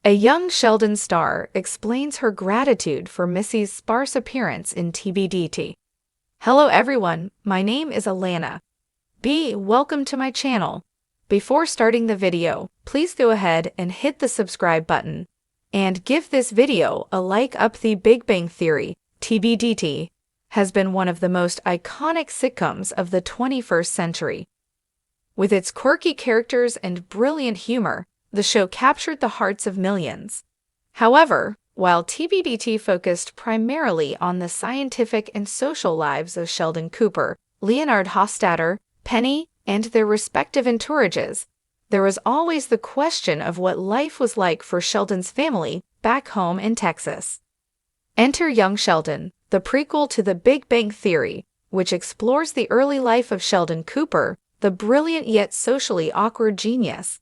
A young Sheldon star explains her gratitude for Missy's sparse appearance in TBDT. Hello everyone, my name is Alana. Welcome to my channel. Before starting the video, please go ahead and hit the subscribe button. And give this video a like up. The Big Bang Theory, TBDT, has been one of the most iconic sitcoms of the 21st century. With its quirky characters and brilliant humor, the show captured the hearts of millions. However, while TBDT focused primarily on the scientific and social lives of Sheldon Cooper, Leonard Hofstadter, Penny, and their respective entourages, there was always the question of what life was like for Sheldon's family back home in Texas. Enter Young Sheldon, the prequel to The Big Bang Theory, which explores the early life of Sheldon Cooper, the brilliant yet socially awkward genius.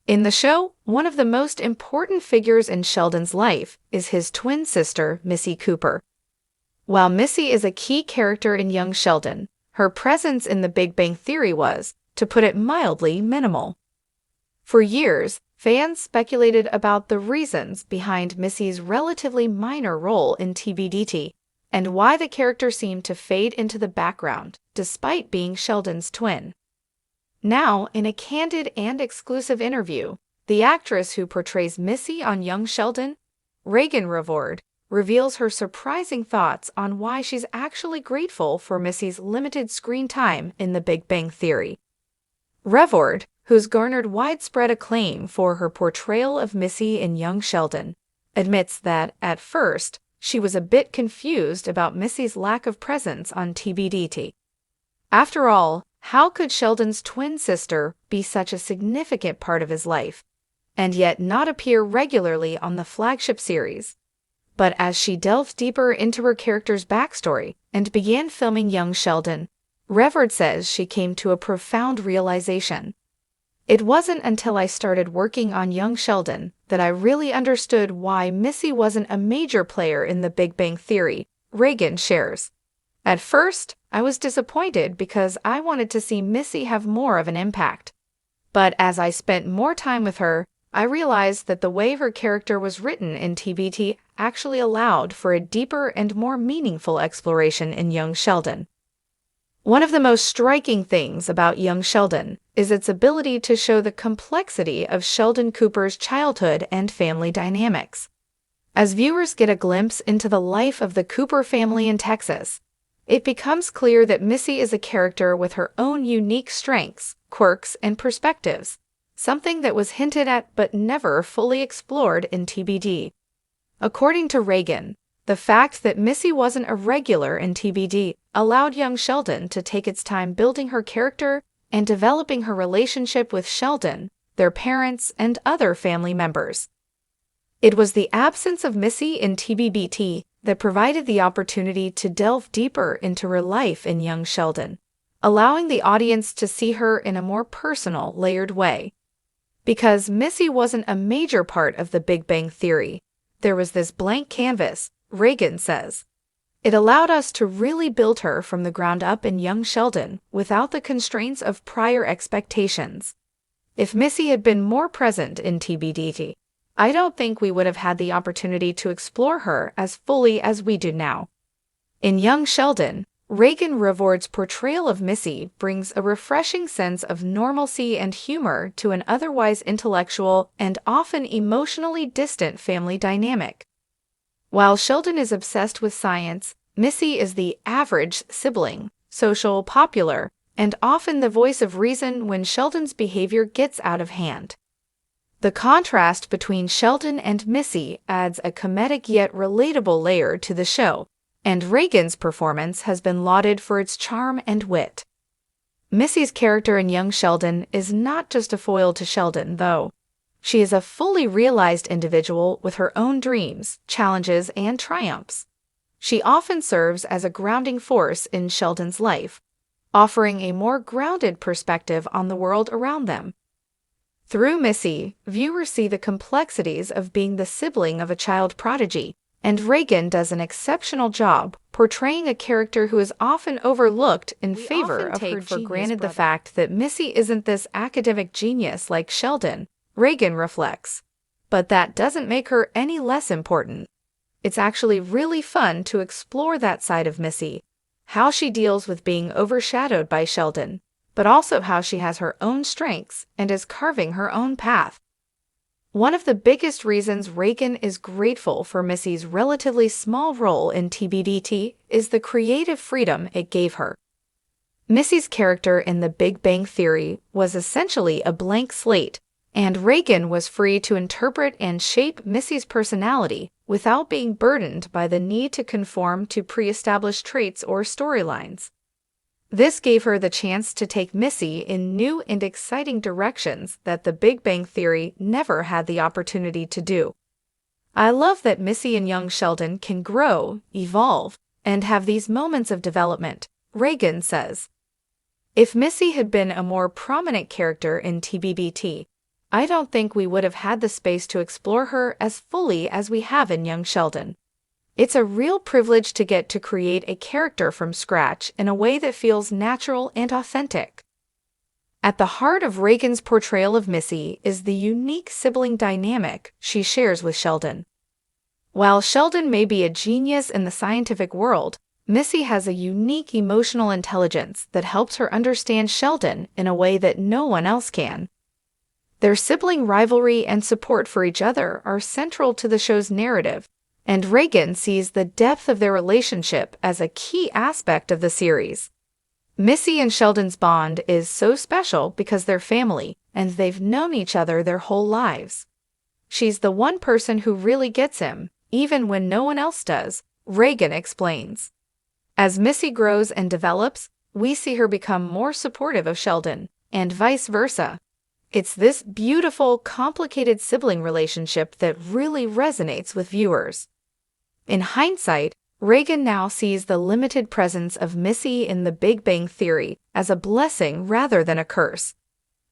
In the show, one of the most important figures in Sheldon's life is his twin sister, Missy Cooper. While Missy is a key character in Young Sheldon, her presence in The Big Bang Theory was, to put it mildly, minimal. For years, fans speculated about the reasons behind Missy's relatively minor role in TBDT, and why the character seemed to fade into the background, despite being Sheldon's twin. Now, in a candid and exclusive interview, the actress who portrays Missy on Young Sheldon, Reagan, reveals her surprising thoughts on why she's actually grateful for Missy's limited screen time in The Big Bang Theory. Revord, who's garnered widespread acclaim for her portrayal of Missy in Young Sheldon, admits that, at first, she was a bit confused about Missy's lack of presence on TBDT. After all, how could Sheldon's twin sister be such a significant part of his life, and yet not appear regularly on the flagship series? But as she delved deeper into her character's backstory and began filming Young Sheldon, Revord says she came to a profound realization. It wasn't until I started working on Young Sheldon that I really understood why Missy wasn't a major player in The Big Bang Theory, Reagan shares. At first, I was disappointed because I wanted to see Missy have more of an impact. But as I spent more time with her, I realized that the way her character was written in TBT actually allowed for a deeper and more meaningful exploration in Young Sheldon. One of the most striking things about Young Sheldon is its ability to show the complexity of Sheldon Cooper's childhood and family dynamics. As viewers get a glimpse into the life of the Cooper family in Texas, it becomes clear that Missy is a character with her own unique strengths, quirks, and perspectives, something that was hinted at but never fully explored in TBD. According to Reagan, the fact that Missy wasn't a regular in TBD allowed Young Sheldon to take its time building her character and developing her relationship with Sheldon, their parents, and other family members. It was the absence of Missy in TBBT that provided the opportunity to delve deeper into her life in Young Sheldon, allowing the audience to see her in a more personal, layered way. Because Missy wasn't a major part of The Big Bang Theory, there was this blank canvas, Reagan says. It allowed us to really build her from the ground up in Young Sheldon without the constraints of prior expectations. If Missy had been more present in TBDT, I don't think we would have had the opportunity to explore her as fully as we do now. In Young Sheldon, Reagan Revord's portrayal of Missy brings a refreshing sense of normalcy and humor to an otherwise intellectual and often emotionally distant family dynamic. While Sheldon is obsessed with science, Missy is the average sibling, social, popular, and often the voice of reason when Sheldon's behavior gets out of hand. The contrast between Sheldon and Missy adds a comedic yet relatable layer to the show, and Reagan's performance has been lauded for its charm and wit. Missy's character in Young Sheldon is not just a foil to Sheldon, though. She is a fully realized individual with her own dreams, challenges, and triumphs. She often serves as a grounding force in Sheldon's life, offering a more grounded perspective on the world around them. Through Missy, viewers see the complexities of being the sibling of a child prodigy, and Reagan does an exceptional job portraying a character who is often overlooked in favor of her for granted the fact that Missy isn't this academic genius like Sheldon, Reagan reflects. But that doesn't make her any less important. It's actually really fun to explore that side of Missy, how she deals with being overshadowed by Sheldon, but also how she has her own strengths and is carving her own path. One of the biggest reasons Reagan is grateful for Missy's relatively small role in TBDT is the creative freedom it gave her. Missy's character in The Big Bang Theory was essentially a blank slate, and Reagan was free to interpret and shape Missy's personality without being burdened by the need to conform to pre-established traits or storylines. This gave her the chance to take Missy in new and exciting directions that The Big Bang Theory never had the opportunity to do. I love that Missy and young Sheldon can grow, evolve, and have these moments of development, Reagan says. If Missy had been a more prominent character in TBDT, I don't think we would have had the space to explore her as fully as we have in young Sheldon. It's a real privilege to get to create a character from scratch in a way that feels natural and authentic. At the heart of Reagan's portrayal of Missy is the unique sibling dynamic she shares with Sheldon. While Sheldon may be a genius in the scientific world, Missy has a unique emotional intelligence that helps her understand Sheldon in a way that no one else can. Their sibling rivalry and support for each other are central to the show's narrative, and Reagan sees the depth of their relationship as a key aspect of the series. Missy and Sheldon's bond is so special because they're family, and they've known each other their whole lives. She's the one person who really gets him, even when no one else does, Reagan explains. As Missy grows and develops, we see her become more supportive of Sheldon, and vice versa. It's this beautiful, complicated sibling relationship that really resonates with viewers. In hindsight, Reagan now sees the limited presence of Missy in The Big Bang Theory as a blessing rather than a curse.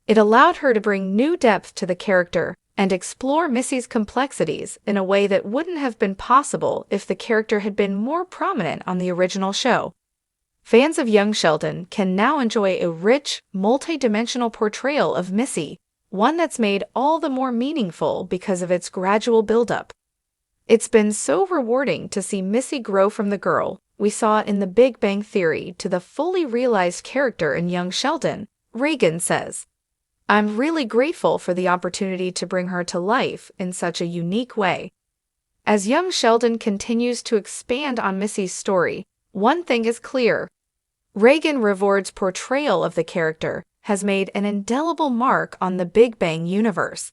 It allowed her to bring new depth to the character and explore Missy's complexities in a way that wouldn't have been possible if the character had been more prominent on the original show. Fans of young Sheldon can now enjoy a rich, multi-dimensional portrayal of Missy, one that's made all the more meaningful because of its gradual buildup. It's been so rewarding to see Missy grow from the girl we saw in The Big Bang Theory to the fully realized character in young Sheldon, Reagan says. I'm really grateful for the opportunity to bring her to life in such a unique way. As young Sheldon continues to expand on Missy's story, one thing is clear. Reagan Reward's portrayal of the character has made an indelible mark on the Big Bang universe.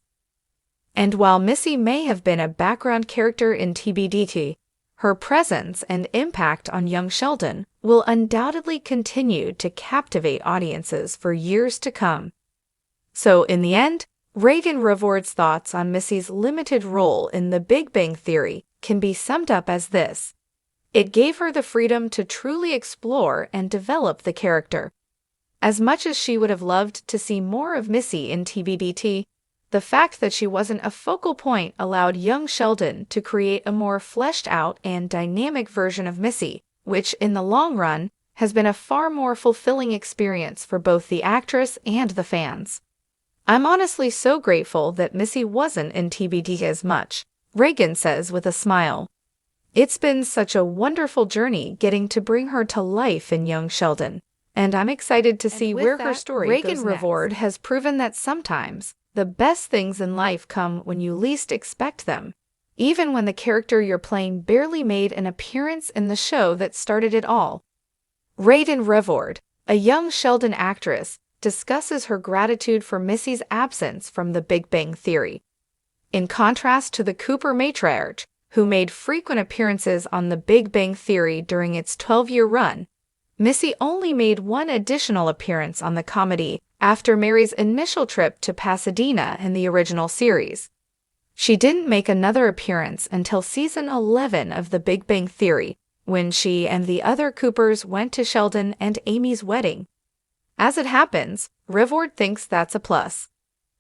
And while Missy may have been a background character in TBDT, her presence and impact on young Sheldon will undoubtedly continue to captivate audiences for years to come. So in the end, Reagan Reward's thoughts on Missy's limited role in The Big Bang Theory can be summed up as this. It gave her the freedom to truly explore and develop the character. As much as she would have loved to see more of Missy in TBDT, the fact that she wasn't a focal point allowed young Sheldon to create a more fleshed-out and dynamic version of Missy, which, in the long run, has been a far more fulfilling experience for both the actress and the fans. I'm honestly so grateful that Missy wasn't in TBD as much, Reagan says with a smile. It's been such a wonderful journey getting to bring her to life in young Sheldon, and I'm excited to see where her story goes next. Reagan Reward has proven that sometimes the best things in life come when you least expect them, even when the character you're playing barely made an appearance in the show that started it all. Reagan Reward, a young Sheldon actress, discusses her gratitude for Missy's absence from The Big Bang Theory. In contrast to the Cooper matriarch, who made frequent appearances on The Big Bang Theory during its 12-year run, Missy only made one additional appearance on the comedy after Mary's initial trip to Pasadena in the original series. She didn't make another appearance until season 11 of The Big Bang Theory, when she and the other Coopers went to Sheldon and Amy's wedding. As it happens, Reward thinks that's a plus.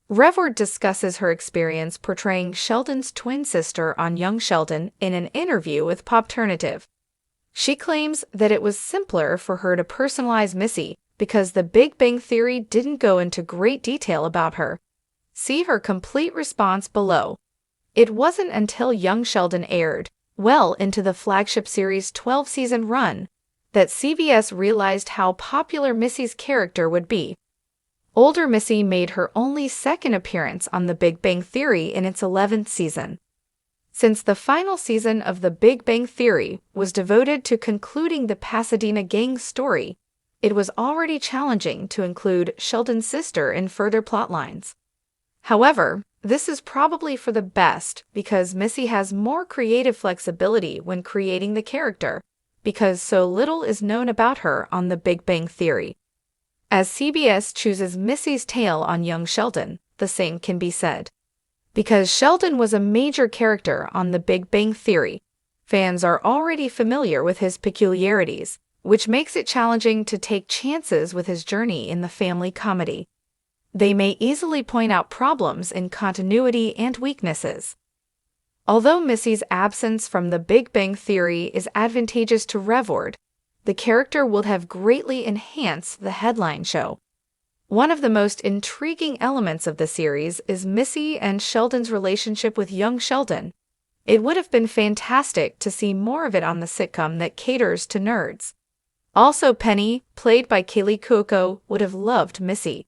Reward discusses her experience portraying Sheldon's twin sister on young Sheldon in an interview with Popternative. She claims that it was simpler for her to personalize Missy because The Big Bang Theory didn't go into great detail about her. See her complete response below. It wasn't until Young Sheldon aired, well into the flagship series' 12-season run, that CBS realized how popular Missy's character would be. Older Missy made her only second appearance on The Big Bang Theory in its 11th season. Since the final season of The Big Bang Theory was devoted to concluding the Pasadena gang's story, it was already challenging to include Sheldon's sister in further plotlines. However, this is probably for the best because Missy has more creative flexibility when creating the character, because so little is known about her on The Big Bang Theory. As CBS chooses Missy's tale on Young Sheldon, the same can be said. Because Sheldon was a major character on The Big Bang Theory, fans are already familiar with his peculiarities, which makes it challenging to take chances with his journey in the family comedy. They may easily point out problems in continuity and weaknesses. Although Missy's absence from The Big Bang Theory is advantageous to Revord, the character will have greatly enhanced the headline show. One of the most intriguing elements of the series is Missy and Sheldon's relationship with Young Sheldon. It would have been fantastic to see more of it on the sitcom that caters to nerds. Also, Penny, played by Kaylee Cuoco, would have loved Missy.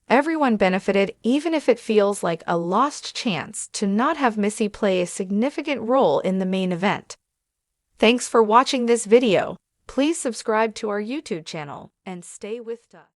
Everyone benefited, even if it feels like a lost chance to not have Missy play a significant role in the main event. Thanks for watching this video. Please subscribe to our YouTube channel and stay with us.